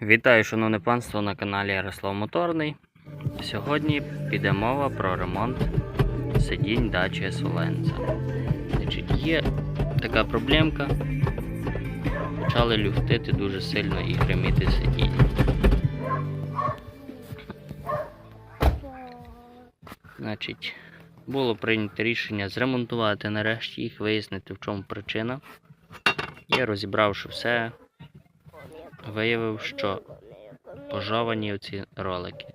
Вітаю, шановне панство, на каналі Ярослав Моторний. Сьогодні піде мова про ремонт сидінь Dacia Solenza. Є така проблемка. Почали люфтити дуже сильно і гриміти сидіння. Було прийнято рішення зремонтувати нарешті їх, вияснити, в чому причина. Я, розібравши все, виявив, що пожовані оці ролики.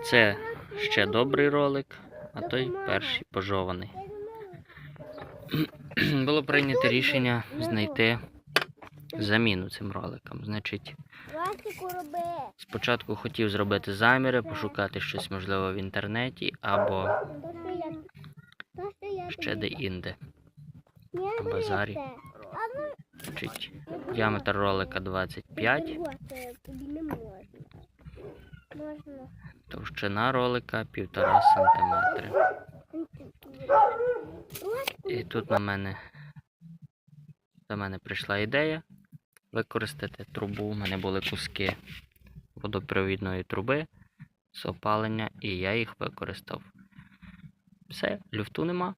Це ще добрий ролик, а той перший пожований. Було прийнято рішення знайти заміну цим роликам. Спочатку хотів зробити заміри, пошукати щось можливо в інтернеті або ще де-інде на базарі. Діаметр ролика 25, товщина ролика 1,5 см. І тут до мене прийшла ідея використати трубу. У мене були куски водопровідної труби з опалення, і я їх використав. Все, люфту нема.